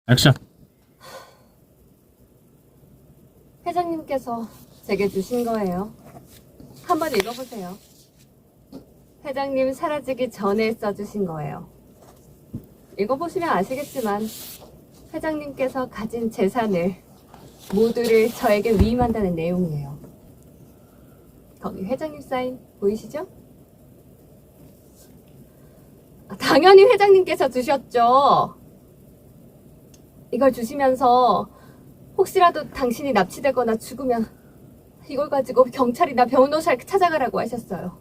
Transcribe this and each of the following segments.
액션. 회장님께서 제게 주신 거예요. 한번 읽어보세요. 회장님 사라지기 전에 써주신 거예요. 읽어보시면 아시겠지만 회장님께서 가진 재산을 모두를 저에게 위임한다는 내용이에요. 거기 회장님 사인 보이시죠? 당연히 회장님께서 주셨죠. 이걸 주시면서 혹시라도 당신이 납치되거나 죽으면 이걸 가지고 경찰이나 변호사를 찾아가라고 하셨어요.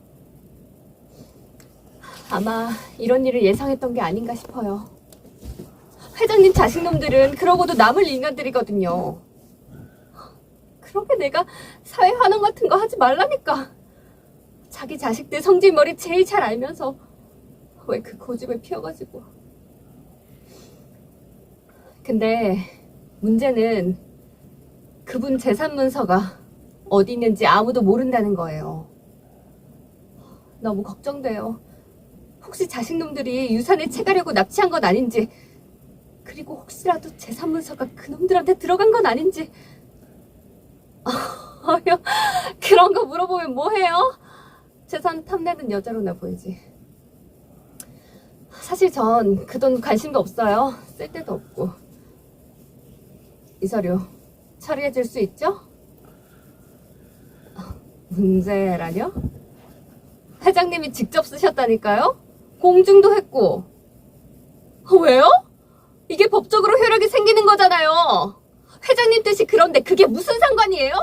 아마 이런 일을 예상했던 게 아닌가 싶어요. 회장님 자식놈들은 그러고도 남을 인간들이거든요. 그렇게 내가 사회 환원 같은 거 하지 말라니까. 자기 자식들 성질머리 제일 잘 알면서 왜 그 고집을 피워가지고. 근데 문제는 그분 재산 문서가 어디 있는지 아무도 모른다는 거예요. 너무 걱정돼요. 혹시 자식놈들이 유산을 채가려고 납치한 건 아닌지, 그리고 혹시라도 재산 문서가 그놈들한테 들어간 건 아닌지. 그런 거 물어보면 뭐해요? 재산 탐내는 여자로나 보이지. 사실 전 그 돈 관심도 없어요. 쓸 데도 없고. 이 서류 처리해 줄 수 있죠? 문제라뇨? 회장님이 직접 쓰셨다니까요? 공증도 했고. 왜요? 이게 법적으로 효력이 생기는 거잖아요. 회장님 뜻이 그런데 그게 무슨 상관이에요?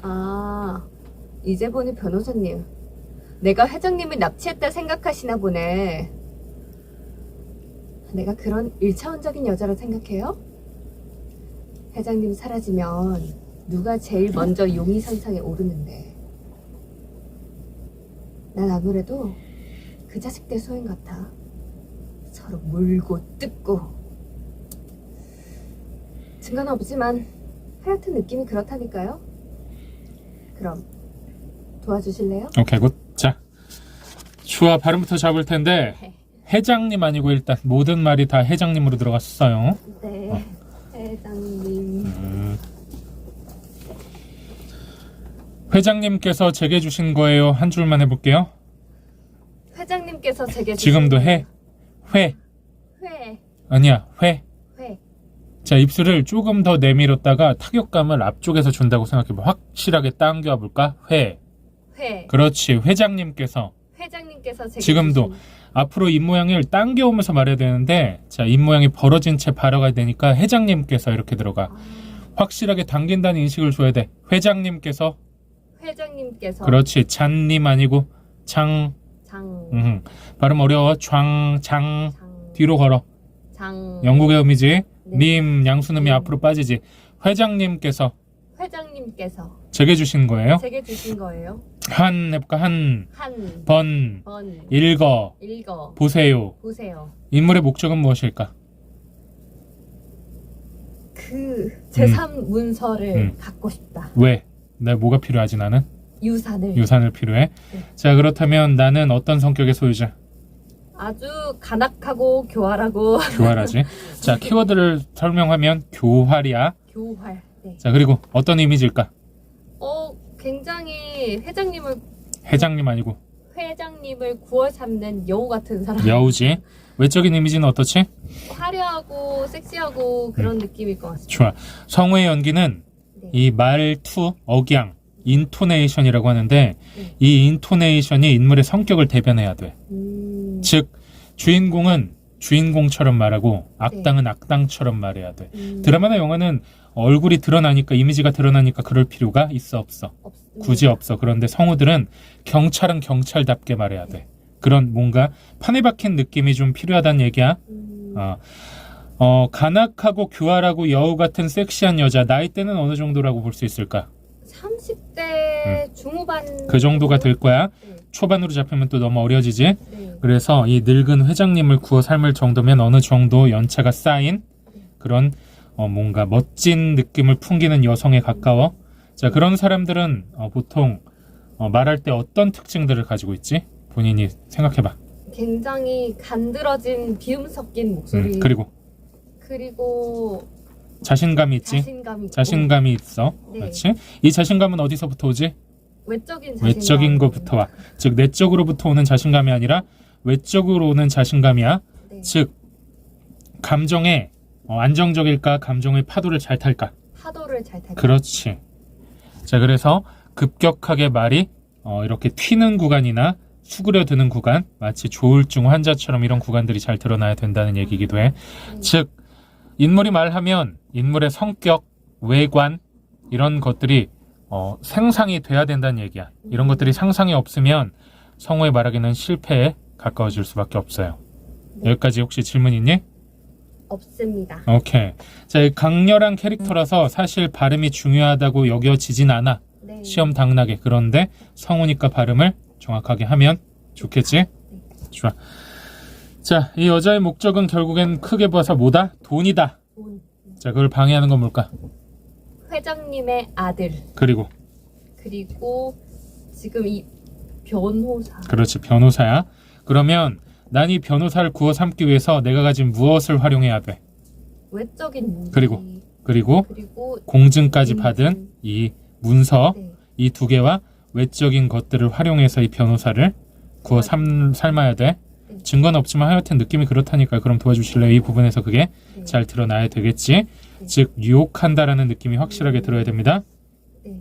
아, 이제 보니 변호사님, 내가 회장님을 납치했다 생각하시나 보네. 내가 그런 1차원적인 여자로 생각해요? 회장님 사라지면 누가 제일 먼저 용의선상에 오르는데. 난 아무래도 그 자식들 소행 같아. 서로 물고 뜯고. 증거는 없지만 하여튼 느낌이 그렇다니까요. 그럼 도와주실래요? 오케이, 굿. 자, 좋아. 발음부터 잡을 텐데 회장님 아니고 일단 모든 말이 다 회장님으로 들어갔어요. 네, 회장님. 회장님께서 제게 주신 거예요. 한 줄만 해볼게요. 회장님께서 제게 지금도 주신 해. 회. 회. 아니야, 회. 회. 자, 입술을 조금 더 내밀었다가 타격감을 앞쪽에서 준다고 생각해봐. 확실하게 당겨 볼까? 회. 회. 그렇지. 회장님께서. 회장님께서 제게 지금도 주신 앞으로 입모양을 당겨오면서 말해야 되는데, 자, 입모양이 벌어진 채 발어가야 되니까 회장님께서 이렇게 들어가. 확실하게 당긴다는 인식을 줘야 돼. 회장님께서. 회장님께서. 그렇지. 잔님 아니고 장. 발음 어려워. 장. 장. 뒤로 걸어. 장. 영국의 음이지. 네. 님, 양수음이 앞으로 빠지지. 회장님께서 회장님께서 제게 주신 거예요. 제게 주신 거예요. 한 해볼까? 한 번, 번 읽어, 보세요. 보세요. 인물의 목적은 무엇일까? 그 재산 문서를 갖고 싶다. 왜? 나 뭐가 필요하지 나는? 유산을 필요해. 네. 자, 그렇다면 나는 어떤 성격의 소유자? 아주 간악하고 교활하고 교활하지. 자, 키워드를 설명하면 교활이야. 교활. 네. 자, 그리고 어떤 이미지일까? 굉장히 회장님 아니고 회장님을 구워 삼는 여우 같은 사람. 여우지. 외적인 이미지는 어떻지? 화려하고 섹시하고 그런 느낌일 것 같습니다. 좋아. 성우의 연기는 네. 이 말투, 억양, 인토네이션이라고 하는데 네. 이 인토네이션이 인물의 성격을 대변해야 돼. 즉 주인공은 주인공처럼 말하고 악당은 악당처럼 말해야 돼. 드라마나 영화는 얼굴이 드러나니까, 이미지가 드러나니까 그럴 필요가 있어 없어? 굳이 없어. 그런데 성우들은 경찰은 경찰답게 말해야 돼. 그런 뭔가 판에 박힌 느낌이 좀 필요하다는 얘기야. 간악하고 교활하고 여우 같은 섹시한 여자, 나이대는 어느 정도라고 볼 수 있을까? 30대 중후반. 그 정도가 될 거야. 네. 초반으로 잡히면 또 너무 어려지지. 네. 그래서 이 늙은 회장님을 구워 삶을 정도면 어느 정도 연차가 쌓인 그런 뭔가 멋진 느낌을 풍기는 여성에 가까워. 자, 그런 사람들은 보통 말할 때 어떤 특징들을 가지고 있지? 본인이 생각해봐. 굉장히 간드러진 비음 섞인 목소리. 그리고 자신감이 있지. 자신감이 있고. 자신감이 있어. 네. 그렇지? 이 자신감은 어디서부터 오지? 외적인 자신감. 외적인 것부터 와. 즉 내적으로부터 오는 자신감이 아니라 외적으로 오는 자신감이야. 네. 즉 감정에 안정적일까? 감정의 파도를 잘 탈까? 파도를 잘 탈. 그렇지. 자, 그래서 급격하게 말이 이렇게 튀는 구간이나 수그려드는 구간, 마치 조울증 환자처럼 이런 구간들이 잘 드러나야 된다는 얘기이기도 해. 즉 인물이 말하면 인물의 성격, 외관 이런 것들이 생상이 돼야 된다는 얘기야. 이런 것들이 상상이 없으면 성우의 말하기는 실패에 가까워질 수밖에 없어요. 네. 여기까지 혹시 질문 있니? 없습니다. 오케이. 자, 이 강렬한 캐릭터라서 사실 발음이 중요하다고 여겨지진 않아. 네. 시험 당락에. 그런데 성우니까 발음을 정확하게 하면 좋겠지? 좋아. 자, 이 여자의 목적은 결국엔 크게 봐서 뭐다? 돈이다. 돈. 자, 그걸 방해하는 건 뭘까? 회장님의 아들. 그리고 지금 이 변호사. 그렇지, 변호사야. 그러면 난 이 변호사를 구워 삼기 위해서 내가 가진 무엇을 활용해야 돼? 외적인 문제. 그리고 공증까지 받은 이 문서, 네. 이 두 개와 외적인 것들을 활용해서 이 변호사를 구워 삶아야 돼. 네. 증거는 없지만 하여튼 느낌이 그렇다니까. 그럼 도와주실래요? 이 부분에서 그게 네. 잘 드러나야 되겠지. 즉 유혹한다라는 느낌이 확실하게 들어야 됩니다. 네.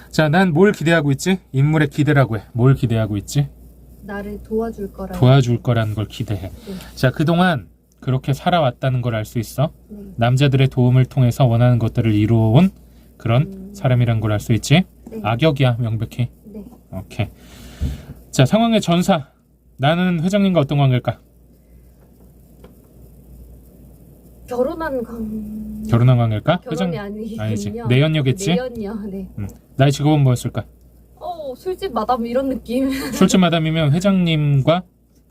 자, 난 뭘 기대하고 있지? 인물의 기대라고 해. 뭘 기대하고 있지? 나를 도와줄 거라. 도와줄 거라는 걸 기대해. 네. 자, 그동안 그렇게 살아왔다는 걸 알 수 있어. 네. 남자들의 도움을 통해서 원하는 것들을 이루어온 그런 사람이란 걸 알 수 있지. 네. 악역이야, 명백히. 네. 오케이. 자, 상황의 전사. 나는 회장님과 어떤 관계일까? 결혼한 관계일까? 결혼이 아니군요. 아니지. 내연녀겠지? 내연녀. 네. 나의 직업은 뭐였을까? 술집 마담 이런 느낌. 술집 마담이면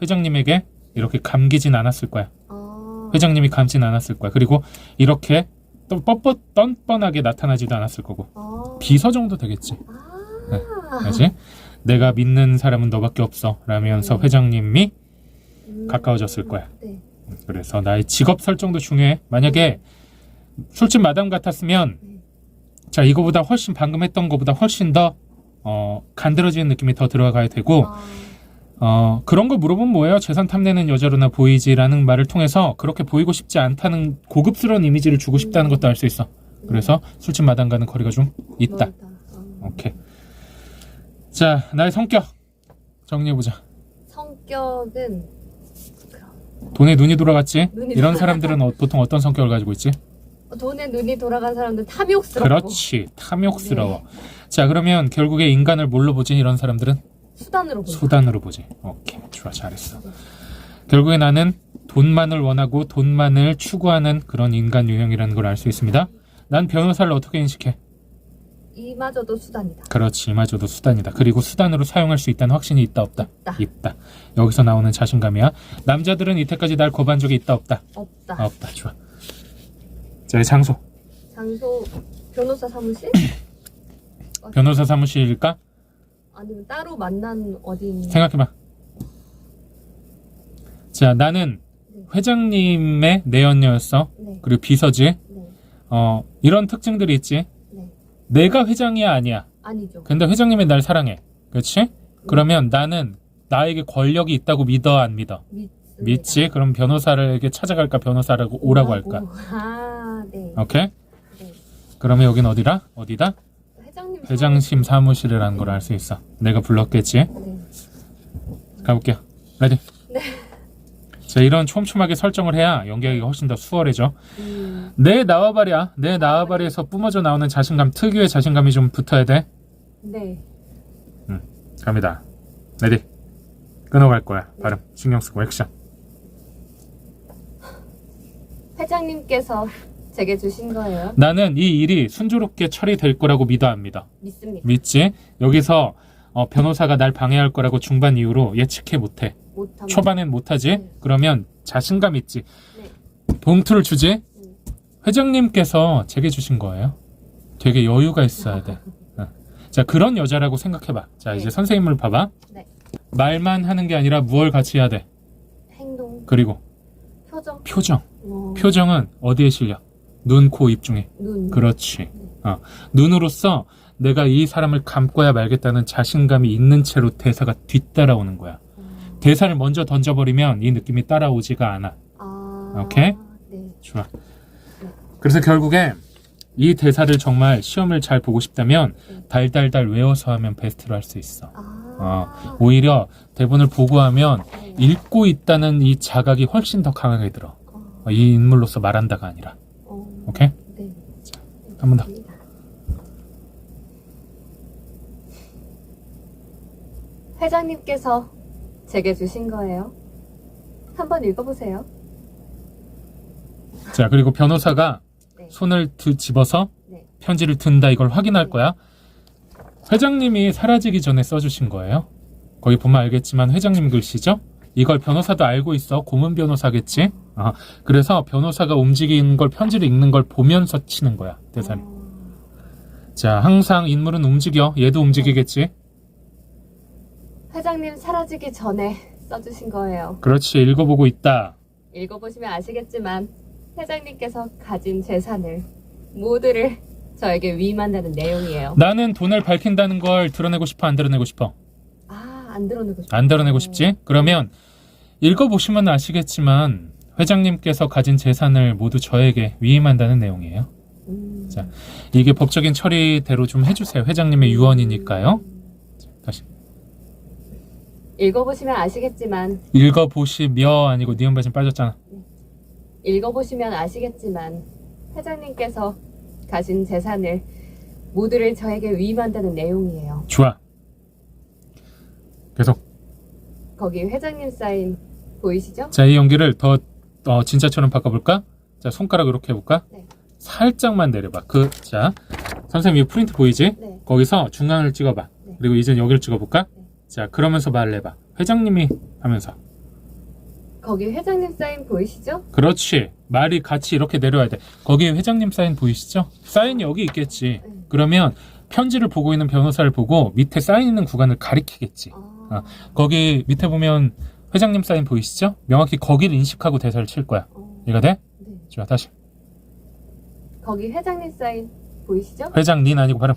회장님에게 이렇게 감기진 않았을 거야. 회장님이 감진 않았을 거야. 그리고 이렇게 또 뻔뻔하게 나타나지도 않았을 거고. 비서 정도 되겠지. 알지? 내가 믿는 사람은 너밖에 없어 라면서 회장님이 가까워졌을 거야. 네. 그래서 나의 직업 설정도 중요해. 만약에 술집 마담 같았으면 자, 이거보다 훨씬 방금 했던 거보다 훨씬 더 간드러지는 느낌이 더 들어가야 되고 그런 거 물어보면 뭐예요? 재산 탐내는 여자로나 보이지라는 말을 통해서 그렇게 보이고 싶지 않다는 고급스러운 이미지를 주고 싶다는 것도 알 수 있어. 그래서 술집 마담과는 거리가 좀 있다. 오케이. 자, 나의 성격 정리해보자. 성격은 돈에 눈이 돌아갔지? 눈이 이런 사람들은 보통 어떤 성격을 가지고 있지? 돈에 눈이 돌아간 사람들 탐욕스럽고. 그렇지. 탐욕스러워. 자, 그러면 결국에 인간을 뭘로 보지? 이런 사람들은? 수단으로 보지. 오케이. 좋아. 잘했어. 결국에 나는 돈만을 원하고 돈만을 추구하는 그런 인간 유형이라는 걸 알 수 있습니다. 난 변호사를 어떻게 인식해? 이마저도 수단이다. 그렇지. 이마저도 수단이다. 그리고 수단으로 사용할 수 있다는 확신이 있다 없다? 있다. 여기서 나오는 자신감이야. 남자들은 이때까지 날 거부한 적이 있다 없다? 없다. 좋아. 자, 장소 변호사 사무실? 변호사 사무실일까? 아니면 따로 만난 어디 생각해봐. 자, 나는 회장님의 내연녀였어. 네. 그리고 비서지. 네. 이런 특징들이 있지. 네. 내가 회장이야 아니야? 아니죠. 근데 회장님이 날 사랑해. 그렇지? 그러면 나는 나에게 권력이 있다고 믿어 안 믿어? 믿지? 그럼 변호사에게 찾아갈까? 변호사라고 오라고 할까? 네. 오케이? 네. 그러면 여긴 어디다? 회장님 사무실이라는 걸 알 수 있어. 내가 불렀겠지? 네. 가볼게요. 레디? 네. 자, 이런 촘촘하게 설정을 해야 연기하기가 훨씬 더 수월해져. 내 나와바리에서 뿜어져 나오는 자신감, 특유의 자신감이 좀 붙어야 돼. 네. 갑니다. 레디? 끊어갈 거야. 발음 신경 쓰고 액션. 회장님께서 제게 주신 거예요. 나는 이 일이 순조롭게 처리될 거라고 믿어 안 믿어? 믿습니다. 믿지? 여기서 변호사가 날 방해할 거라고 중반 이후로 예측해 못해. 초반엔 못하지? 네. 그러면 자신감 있지? 네. 봉투를 주지? 회장님께서 제게 주신 거예요. 되게 여유가 있어야 돼. 자, 그런 여자라고 생각해봐. 자, 이제 선생님을 봐봐. 네. 말만 하는 게 아니라 무얼 같이 해야 돼? 행동, 그리고 표정, 표정. 어, 표정은 어디에 실려? 눈, 코, 입 중에. 눈. 그렇지. 눈으로써 내가 이 사람을 감고야 말겠다는 자신감이 있는 채로 대사가 뒤따라오는 거야. 대사를 먼저 던져버리면 이 느낌이 따라오지가 않아. 오케이? 네. 좋아. 그래서 결국에 이 대사를 정말 시험을 잘 보고 싶다면 달달달 외워서 하면 베스트로 할 수 있어. 오히려 대본을 보고 하면 읽고 있다는 이 자각이 훨씬 더 강하게 들어. 이 인물로서 말한다가 아니라. 오케이? 네. 한 번 더. 회장님께서 제게 주신 거예요. 한번 읽어보세요. 자, 그리고 변호사가 네. 손을 집어서 네. 편지를 든다 이걸 확인할 거야. 회장님이 사라지기 전에 써주신 거예요. 거기 보면 알겠지만 회장님 글씨죠? 이걸 변호사도 알고 있어. 고문 변호사겠지? 그래서 변호사가 움직이는 걸 편지를 읽는 걸 보면서 치는 거야. 대사를. 자, 항상 인물은 움직여. 얘도 움직이겠지? 회장님 사라지기 전에 써주신 거예요. 그렇지. 읽어보고 있다. 읽어보시면 아시겠지만 회장님께서 가진 재산을 모두를 저에게 위임한다는 내용이에요. 나는 돈을 밝힌다는 걸 드러내고 싶어? 안 드러내고 싶어? 안 드러내고 싶어요. 안 드러내고 싶지? 그러면 읽어보시면 아시겠지만 회장님께서 가진 재산을 모두 저에게 위임한다는 내용이에요. 자, 이게 법적인 처리대로 좀 해주세요. 회장님의 유언이니까요. 자, 다시. 읽어보시면 아시겠지만 읽어보시며 아니고 니은받침 빠졌잖아. 읽어보시면 아시겠지만 회장님께서 가진 재산을 모두를 저에게 위임한다는 내용이에요. 좋아. 계속. 거기 회장님 사인 보이시죠? 자, 이 연기를 더 진짜처럼 바꿔볼까? 자, 손가락 이렇게 해볼까? 네. 살짝만 내려봐. 자, 선생님 이 프린트 보이지? 네. 거기서 중간을 찍어봐. 네. 그리고 이제 여기를 찍어볼까? 네. 자, 그러면서 말을 해봐. 회장님이 하면서. 거기 회장님 사인 보이시죠? 그렇지. 말이 같이 이렇게 내려와야 돼. 거기에 회장님 사인 보이시죠? 사인이 여기 있겠지. 그러면 편지를 보고 있는 변호사를 보고 밑에 사인 있는 구간을 가리키겠지. 거기 밑에 보면 회장님 사인 보이시죠? 명확히 거기를 인식하고 대사를 칠 거야. 이해가 돼? 네. 좋아, 다시. 거기 회장님 사인 보이시죠? 회장님 아니고 발음.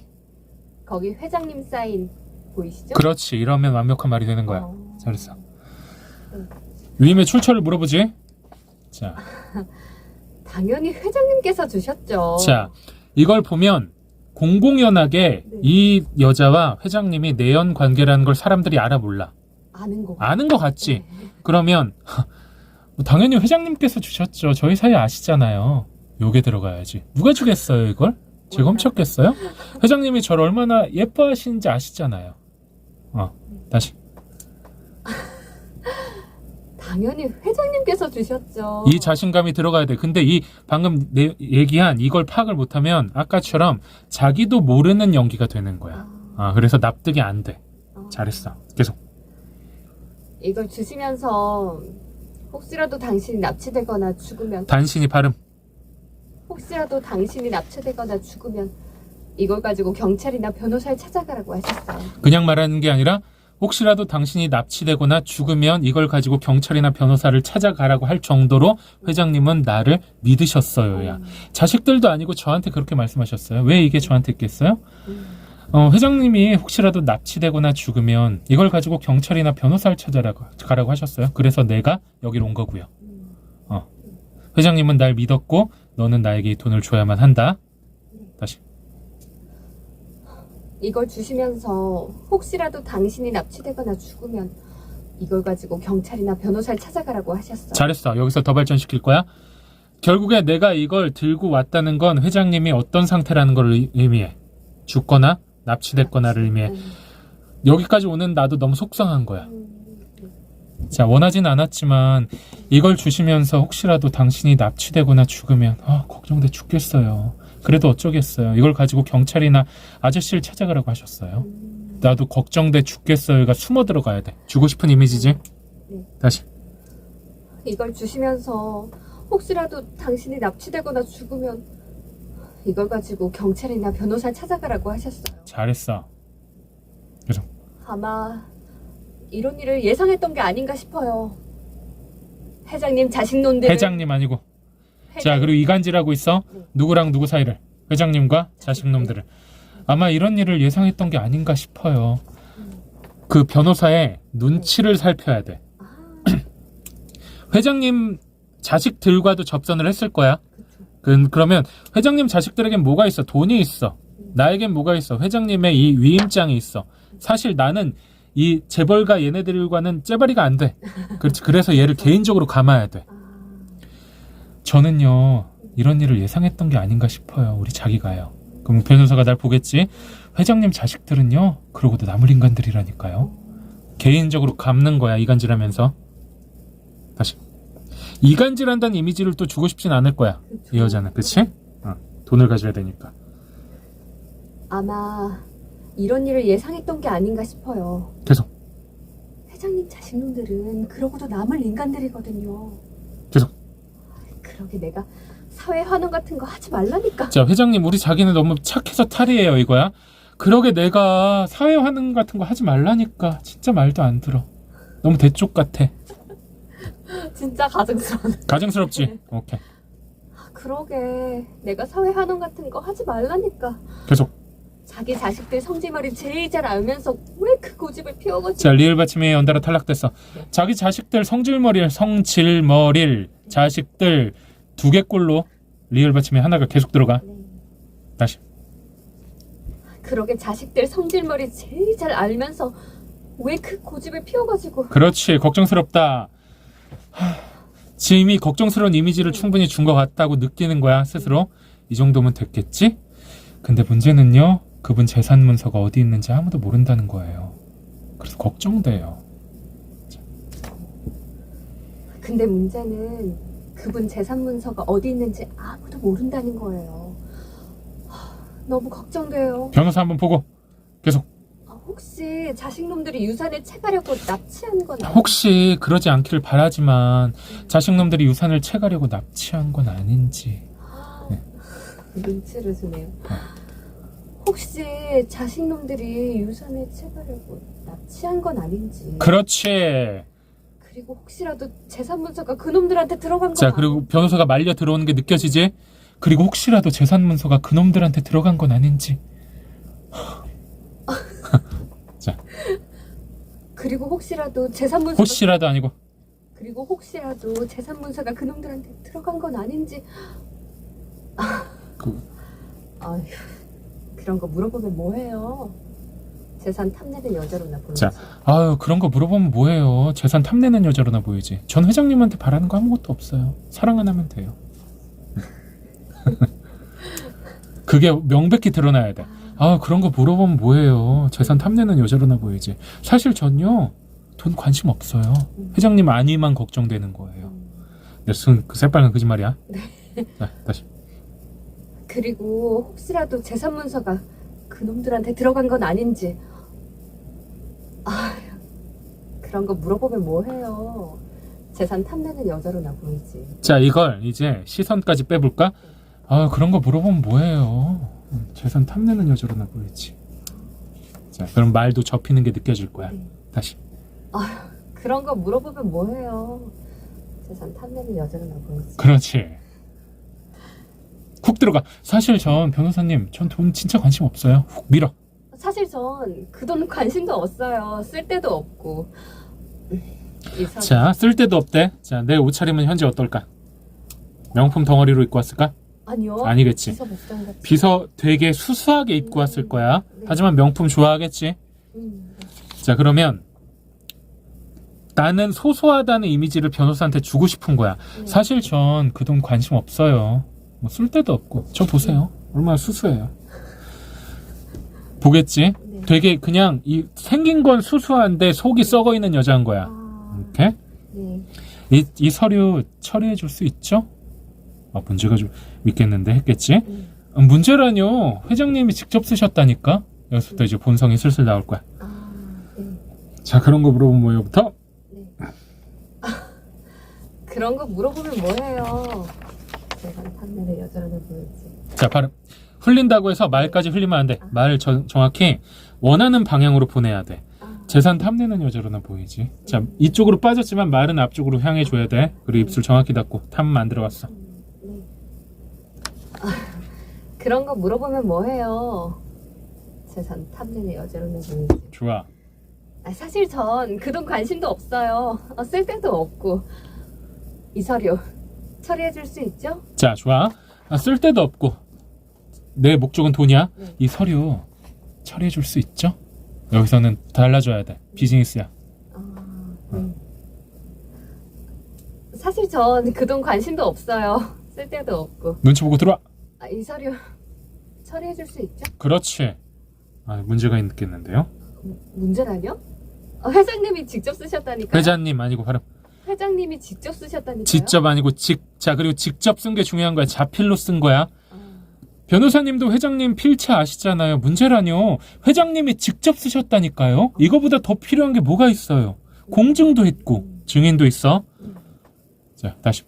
거기 회장님 사인 보이시죠? 그렇지. 이러면 완벽한 말이 되는 거야. 어. 잘했어. 네. 위임의 출처를 물어보지. 자, 당연히 회장님께서 주셨죠. 자, 이걸 보면 공공연하게 네. 이 여자와 회장님이 내연 관계라는 걸 사람들이 알아 몰라. 아는 것 같지? 네. 그러면 당연히 회장님께서 주셨죠. 저희 사이 아시잖아요. 요게 들어가야지. 누가 주겠어요 이걸? 제가 훔쳤겠어요? 회장님이 저를 얼마나 예뻐하시는지 아시잖아요. 다시. 당연히 회장님께서 주셨죠. 이 자신감이 들어가야 돼. 근데 이 방금 얘기한 이걸 파악을 못하면 아까처럼 자기도 모르는 연기가 되는 거야. 그래서 납득이 안 돼. 잘했어. 계속. 이걸 주시면서 혹시라도 당신이 납치되거나 죽으면 단신이 발음. 혹시라도 당신이 납치되거나 죽으면 이걸 가지고 경찰이나 변호사를 찾아가라고 하셨어요. 그냥 말하는 게 아니라 혹시라도 당신이 납치되거나 죽으면 이걸 가지고 경찰이나 변호사를 찾아가라고 할 정도로 회장님은 나를 믿으셨어요야. 자식들도 아니고 저한테 그렇게 말씀하셨어요. 왜 이게 저한테 있겠어요? 회장님이 혹시라도 납치되거나 죽으면 이걸 가지고 경찰이나 변호사를 찾아가라고 하셨어요. 그래서 내가 여기로 온 거고요. 회장님은 날 믿었고 너는 나에게 이 돈을 줘야만 한다. 다시. 이걸 주시면서 혹시라도 당신이 납치되거나 죽으면 이걸 가지고 경찰이나 변호사를 찾아가라고 하셨어요. 잘했어. 여기서 더 발전시킬 거야. 결국에 내가 이걸 들고 왔다는 건 회장님이 어떤 상태라는 걸 의미해. 죽거나 납치됐거나를 의미해. 여기까지 오는 나도 너무 속상한 거야. 자, 원하진 않았지만 이걸 주시면서 혹시라도 당신이 납치되거나 죽으면 걱정돼 죽겠어요. 그래도 어쩌겠어요. 이걸 가지고 경찰이나 아저씨를 찾아가라고 하셨어요. 나도 걱정돼 죽겠어요가 숨어 들어가야 돼. 주고 싶은 이미지지? 네. 다시. 이걸 주시면서 혹시라도 당신이 납치되거나 죽으면 이걸 가지고 경찰이나 변호사를 찾아가라고 하셨어요. 잘했어. 계속. 아마 이런 일을 예상했던 게 아닌가 싶어요. 회장님 자식놈들. 회장님 아니고. 자, 그리고 이간질하고 있어. 네. 누구랑 누구 사이를. 회장님과 자식놈들을. 아마 이런 일을 예상했던 게 아닌가 싶어요. 그 변호사의 눈치를 살펴야 돼. 회장님 자식들과도 접선을 했을 거야. 그러면 회장님 자식들에겐 뭐가 있어? 돈이 있어. 나에겐 뭐가 있어? 회장님의 이 위임장이 있어. 사실 나는 이 재벌가 얘네들과는 째바리가 안 돼. 그렇지. 그래서 얘를 개인적으로 감아야 돼. 저는요, 이런 일을 예상했던 게 아닌가 싶어요. 우리 자기가요. 그럼 변호사가 날 보겠지? 회장님 자식들은요, 그러고도 남을 인간들이라니까요. 개인적으로 감는 거야, 이간질하면서. 다시. 이간질한다는 이미지를 또 주고 싶진 않을 거야. 그쵸. 이 여자는. 그치? 돈을 가져야 되니까. 아마 이런 일을 예상했던 게 아닌가 싶어요. 계속. 회장님 자식놈들은 그러고도 남을 인간들이거든요. 계속. 그러게 내가 사회 환원 같은 거 하지 말라니까. 자, 회장님, 우리 자기는 너무 착해서 탈이에요, 이거야. 그러게 내가 사회 환원 같은 거 하지 말라니까. 진짜 말도 안 들어. 너무 대쪽 같아. 진짜 가증스러워. 가증스럽지? 오케이. 그러게 내가 사회 환원 같은 거 하지 말라니까. 계속. 자기 자식들 성질머리 제일 잘 알면서 왜 그 고집을 피워가지고. 자, 리을 받침이 연달아 탈락됐어. 자기 자식들 성질머리를 자식들 2개꼴로 리을 받침이 하나가 계속 들어가. 네. 다시. 그러게 자식들 성질머리 제일 잘 알면서 왜 그 고집을 피워가지고. 그렇지. 걱정스럽다. 지금 이미 걱정스러운 이미지를 충분히 준 것 같다고 느끼는 거야, 스스로. 이 정도면 됐겠지? 근데 문제는요, 그분 재산 문서가 어디 있는지 아무도 모른다는 거예요. 그래서 걱정돼요. 근데 문제는 그분 재산 문서가 어디 있는지 아무도 모른다는 거예요. 너무 걱정돼요. 변호사 한번 보고 계속. 혹시 자식놈들이 유산을 채가려고 납치한 건 아니에요? 혹시 그러지 않기를 바라지만 자식놈들이 유산을 채가려고 납치한 건 아닌지. 눈치를 주네요. 혹시 자식놈들이 유산을 채가려고 납치한 건 아닌지. 그렇지. 그리고 혹시라도 재산 문서가 그놈들한테 들어간 건 자, 그리고 변호사가 말려 들어오는 게 느껴지지? 그리고 혹시라도 재산 문서가 그놈들한테 들어간 건 아닌지. 자, 그리고 혹시라도 재산 문서가 혹시라도 아니고. 그리고 혹시라도 재산 문서가 그놈들한테 들어간 건 아닌지. 아휴, 그런 거 물어보면 뭐해요? 재산 탐내는 여자로나 보이지. 자, 아유, 그런 거 물어보면 뭐해요? 재산 탐내는 여자로나 보이지. 전 회장님한테 바라는 거 아무것도 없어요. 사랑만 하면 돼요. 그게 명백히 드러나야 돼. 아, 그런 거 물어보면 뭐해요? 재산 탐내는 여자로나 보이지. 사실 전요, 돈 관심 없어요. 회장님 안위만 걱정되는 거예요. 그 새빨간 거짓말이야. 네. 자, 다시. 그리고 혹시라도 재산 문서가 그놈들한테 들어간 건 아닌지. 아휴, 그런 거 물어보면 뭐해요? 재산 탐내는 여자로나 보이지. 자, 이걸 이제 시선까지 빼볼까? 아, 그런 거 물어보면 뭐해요? 재산 탐내는 여자로나 보이지. 자, 그럼 말도 접히는 게 느껴질 거야. 네. 다시. 아휴, 그런 거 물어보면 뭐해요? 재산 탐내는 여자로나 보이지. 그렇지. 훅 들어가. 사실 전 변호사님, 전 돈 진짜 관심 없어요. 훅 밀어. 사실 전 그 돈 관심도 없어요. 쓸 데도 없고. 자, 쓸 데도 없대. 자, 내 옷차림은 현재 어떨까? 명품 덩어리로 입고 왔을까? 아니요. 아니겠지. 비서 복장 같이. 비서 되게 수수하게 입고 왔을 거야. 네. 하지만 명품 좋아하겠지. 자, 그러면 나는 소소하다는 이미지를 변호사한테 주고 싶은 거야. 네. 사실 전 그 돈 관심 없어요. 뭐 쓸 데도 없고. 저 보세요. 얼마나 수수해요. 보겠지? 네. 되게 그냥 생긴 건 수수한데 속이 썩어 있는 여자인 거야. 이렇게? 네. 이 서류 처리해 줄 수 있죠? 아, 문제가 좀 있겠는데 했겠지? 문제라뇨. 회장님이 직접 쓰셨다니까? 여기서부터 이제 본성이 슬슬 나올 거야. 네. 자, 그런 거 물어보면 뭐예요부터? 네. 그런 거 물어보면 뭐해요? 재산 탐내는 여자로나 보이지. 자, 발음. 흘린다고 해서 말까지 흘리면 안 돼. 말을 정확히 원하는 방향으로 보내야 돼. 재산 탐내는 여자로나 보이지. 자, 이쪽으로 빠졌지만 말은 앞쪽으로 향해 줘야 돼. 그리고 입술 정확히 닫고 탐 안 들어갔어. 네. 그런 거 물어보면 뭐해요? 재산 탐내는 여자로는 보이지. 좋아. 사실 전 그 돈 관심도 없어요. 쓸 데도 없고. 이 서류 처리해줄 수 있죠? 자, 좋아. 쓸 데도 없고 내 목적은 돈이야. 네. 이 서류 처리해 줄 수 있죠? 여기서는 달라줘야 돼. 비즈니스야. 네. 사실 전 그 돈 관심도 없어요. 쓸 데도 없고. 눈치 보고 들어와. 이 서류 처리해줄 수 있죠? 그렇지. 문제가 있겠는데요? 문제라뇨? 회장님이 직접 쓰셨다니까요? 회장님 아니고 바로 회장님이 직접 쓰셨다니까요? 직접 아니고 자, 그리고 직접 쓴 게 중요한 거야. 자필로 쓴 거야. 변호사님도 회장님 필체 아시잖아요. 문제라뇨. 회장님이 직접 쓰셨다니까요. 이거보다 더 필요한 게 뭐가 있어요. 공증도 했고 증인도 있어. 자, 다시.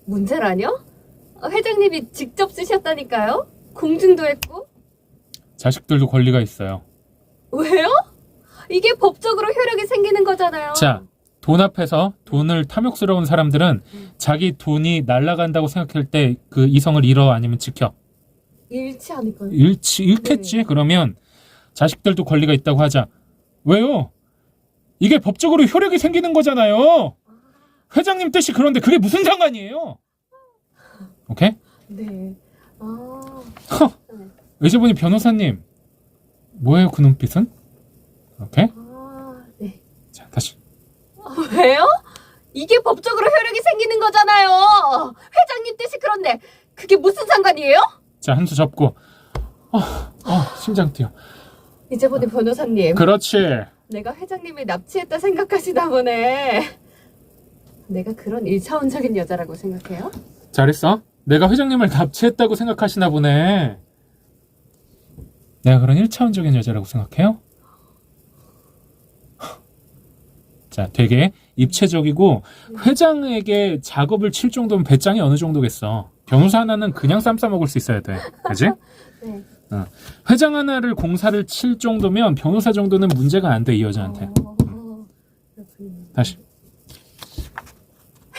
문제라뇨? 회장님이 직접 쓰셨다니까요? 공증도 했고? 자식들도 권리가 있어요. 왜요? 이게 법적으로 효력이 생기는 거잖아요. 자, 돈 앞에서 돈을 탐욕스러운 사람들은 자기 돈이 날아간다고 생각할 때 그 이성을 잃어 아니면 지켜? 잃지 않을까요? 잃겠지. 네. 그러면 자식들도 권리가 있다고 하자. 왜요? 이게 법적으로 효력이 생기는 거잖아요. 회장님 뜻이 그런데 그게 무슨 상관이에요? 오케이? 네. 의제보니 변호사님 뭐예요 그 눈빛은? 오케이? 네. 자, 다시. 왜요? 이게 법적으로 효력이 생기는 거잖아요. 회장님 뜻이 그런데 그게 무슨 상관이에요? 자, 한 수 접고. 심장 뛰어. 이제보니 변호사님. 그렇지. 내가 회장님을 납치했다 생각하시나 보네. 내가 그런 1차원적인 여자라고 생각해요? 잘했어. 내가 회장님을 납치했다고 생각하시나 보네. 내가 그런 1차원적인 여자라고 생각해요? 자, 되게 입체적이고 회장에게 작업을 칠 정도면 배짱이 어느 정도겠어. 변호사 하나는 그냥 쌈 싸먹을 수 있어야 돼. 그지? 네. 회장 하나를 공사를 칠 정도면 변호사 정도는 문제가 안 돼, 이 여자한테. 그렇군요. 다시.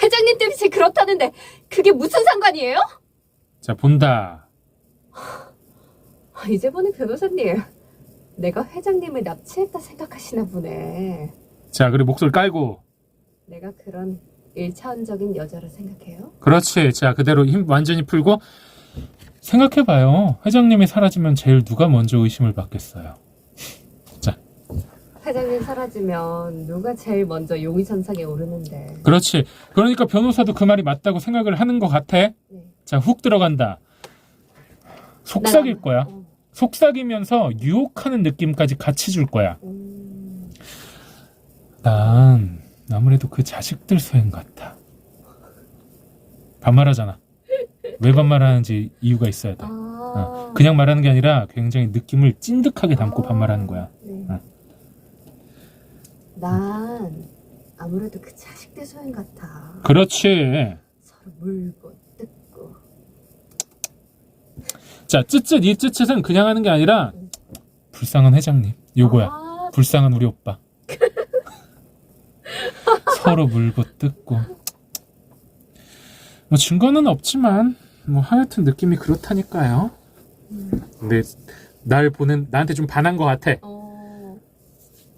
회장님 뜻이 그렇다는데 그게 무슨 상관이에요? 자, 본다. 이제보니 변호사님. 내가 회장님을 납치했다 생각하시나 보네. 자, 그리고 목소리 깔고. 내가 그런 1차원적인 여자를 생각해요? 그렇지. 자, 그대로 힘 완전히 풀고 생각해봐요. 회장님이 사라지면 제일 누가 먼저 의심을 받겠어요. 자, 회장님 사라지면 누가 제일 먼저 용의선상에 오르는데. 그렇지. 그러니까 변호사도 그 말이 맞다고 생각을 하는 것 같아. 네. 자, 훅 들어간다. 속삭일 거야. 어. 속삭이면서 유혹하는 느낌까지 같이 줄 거야. 난 아무래도 그 자식들 소행 같아. 반말하잖아. 왜 반말하는지 이유가 있어야 돼. 그냥 말하는 게 아니라 굉장히 느낌을 찐득하게 담고 반말하는 거야. 네. 난 아무래도 그 자식들 소행 같아. 그렇지. 서로 물고 뜯고. 자, 쯧쯧 이 쯧쯧은 그냥 하는 게 아니라 불쌍한 회장님. 요거야. 불쌍한 우리 오빠. 서로 물고 뜯고. 뭐 증거는 없지만 뭐 하여튼 느낌이 그렇다니까요. 근데 나한테 좀 반한 것 같아.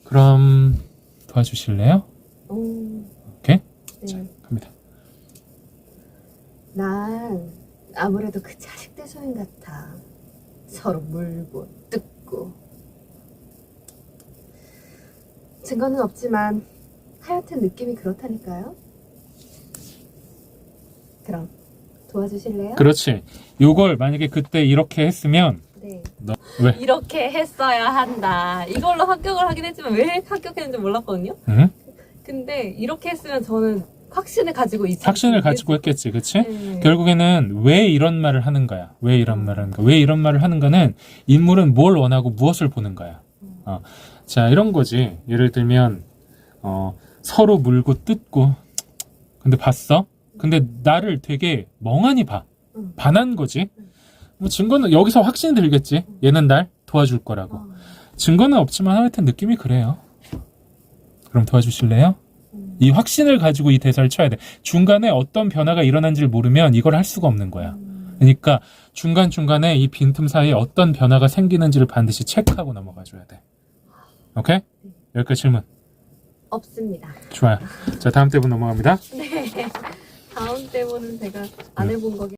그럼 도와주실래요? 오케이? 네. 자, 갑니다. 난 아무래도 그 자식들 소행 같아. 서로 물고 뜯고. 증거는 없지만 하여튼 느낌이 그렇다니까요. 그럼 도와주실래요? 그렇지. 요걸 만약에 그때 이렇게 했으면 네. 너 왜? 이렇게 했어야 한다. 이걸로 합격을 하긴 했지만 왜 합격했는지 몰랐거든요. 응? 근데 이렇게 했으면 저는 확신을 가지고 있었어요. 확신을 가지고 했겠지, 그치? 네. 결국에는 왜 이런 말을 하는 거야? 왜 이런 말을 하는 거야? 왜 이런 말을 하는 거는 인물은 뭘 원하고 무엇을 보는 거야? 자, 이런 거지. 예를 들면 서로 물고 뜯고. 근데 봤어? 근데 나를 되게 멍하니 봐. 반한 거지. 뭐 증거는 여기서 확신이 들겠지. 얘는 날 도와줄 거라고. 증거는 없지만 하여튼 느낌이 그래요. 그럼 도와주실래요? 이 확신을 가지고 이 대사를 쳐야 돼. 중간에 어떤 변화가 일어난지를 모르면 이걸 할 수가 없는 거야. 그러니까 중간중간에 이 빈틈 사이에 어떤 변화가 생기는지를 반드시 체크하고 넘어가줘야 돼. 오케이? 여기까지 질문. 없습니다. 좋아요. 자, 다음 대본 넘어갑니다. 네. 다음 때문은 제가 안 해본 거기